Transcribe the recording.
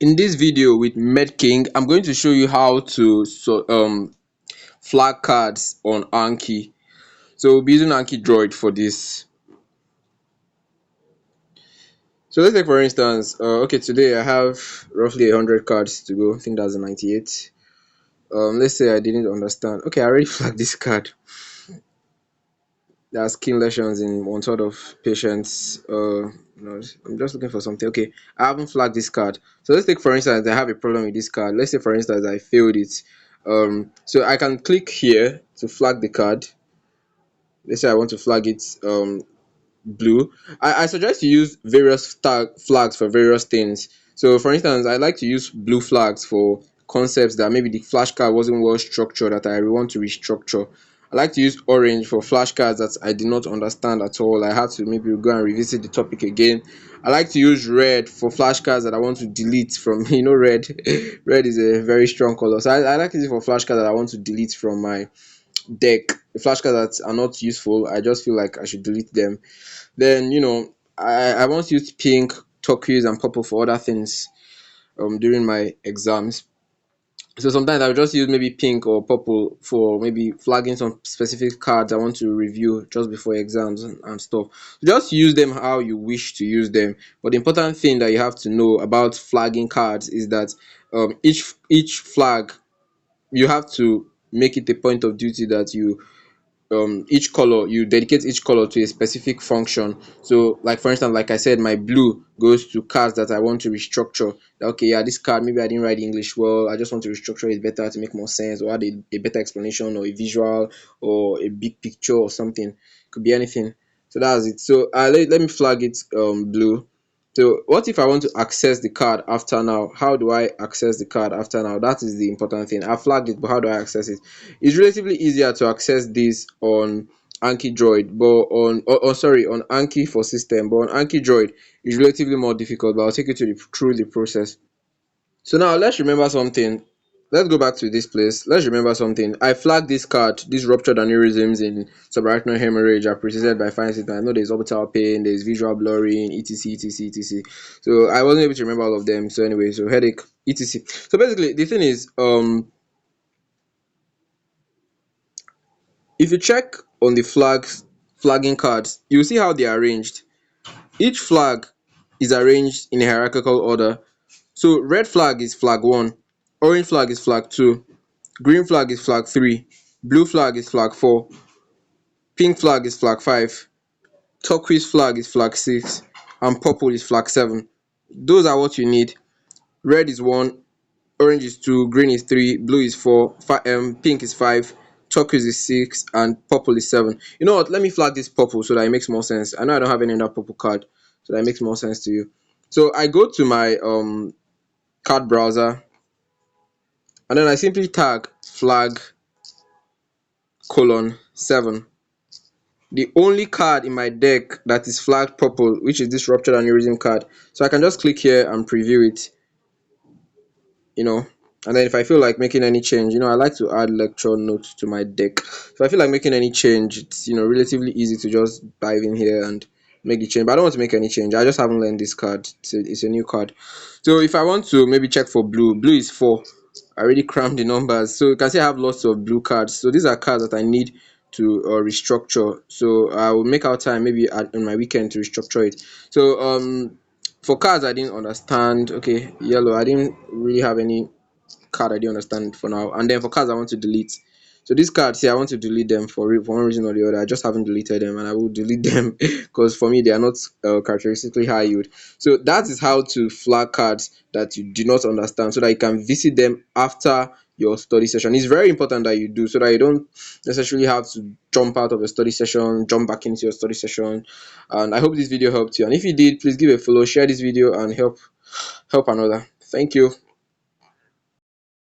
In this video with medking, I'm going to show you how to flag cards on Anki. So we'll be using Anki Droid for this. So let's take for instance, okay, today I have roughly 100 cards to go. I think that's a 98. Let's say I didn't understand. Okay, I already flagged this card. There are skin lesions in one sort of patients. No, I'm just looking for something. Okay, I haven't flagged this card. So let's take for instance I have a problem with this card. Let's say for instance I failed it. So I can click here to flag the card. Let's say I want to flag it blue. I suggest you use various flags for various things. So for instance, I like to use blue flags for concepts that maybe the flashcard wasn't well structured that I want to restructure. I like to use orange for flashcards that I did not understand at all. I have to maybe go and revisit the topic again. I like to use red for flashcards that I want to delete from red. Red is a very strong color. So I like to use it for flashcards that I want to delete from my deck. The flashcards that are not useful, I just feel like I should delete them. Then I once used pink, turquoise, and purple for other things during my exams. So sometimes I will just use maybe pink or purple for maybe flagging some specific cards I want to review just before exams and stuff. Just use them how you wish to use them. But the important thing that you have to know about flagging cards is that each flag, you have to make it a point of duty that each color, you dedicate each color to a specific function. So like for instance, like I said, my blue goes to cards that I want to restructure. Okay, yeah, this card, maybe I didn't write English well, I just want to restructure it better to make more sense, or add a better explanation, or a visual, or a big picture, or something. Could be anything. So that's it. So let me flag it blue. So what if I want to access the card after now? How do I access the card after now? That is the important thing. I flagged it, but how do I access it? It's relatively easier to access this on Anki Droid, but on Anki for system, but on Anki Droid it's relatively more difficult. But I'll take you through the process. So now let's remember something. Let's go back to this place. Let's remember something. I flagged this card, these ruptured aneurysms in subarachnoid hemorrhage are preceded by fine symptoms. I know there's orbital pain, there's visual blurring, etc, etc, etc. So I wasn't able to remember all of them. So anyway, so headache, etc. So basically, the thing is, if you check on the flagging cards, you'll see how they are arranged. Each flag is arranged in a hierarchical order. So red flag is flag 1, orange flag is flag 2, green flag is flag 3, blue flag is flag 4, pink flag is flag 5, turquoise flag is flag 6, and purple is flag 7. Those are what you need. Red is 1, orange is 2, green is 3, blue is 4, pink is 5, turquoise is 6, and purple is 7. You know what? Let me flag this purple so that it makes more sense. I know I don't have any other purple card, so that it makes more sense to you. So I go to my card browser, and then I simply tag flag colon 7. The only card in my deck that is flagged purple, which is this ruptured aneurysm card. So I can just click here and preview it. you know and then if I feel like making any change, I like to add lecture notes to my deck. If I feel like making any change, it's relatively easy to just dive in here and make the change. But I don't want to make any change. I just haven't learned this card. It's a new card. So if I want to maybe check for blue is 4. I already crammed the numbers, so you can see I have lots of blue cards. So these are cards that I need to restructure. So I will make out time maybe on my weekend to restructure it. So for cards I didn't understand, okay, yellow, I didn't really have any card I didn't understand for now. And then for cards I want to delete. So these cards here, I want to delete them for one reason or the other. I just haven't deleted them, and I will delete them because for me they are not characteristically high yield. So that is how to flag cards that you do not understand, so that you can visit them after your study session. It's very important that you do, so that you don't necessarily have to jump out of a study session, jump back into your study session. And I hope this video helped you. And if you did, please give a follow, share this video, and help another. Thank you.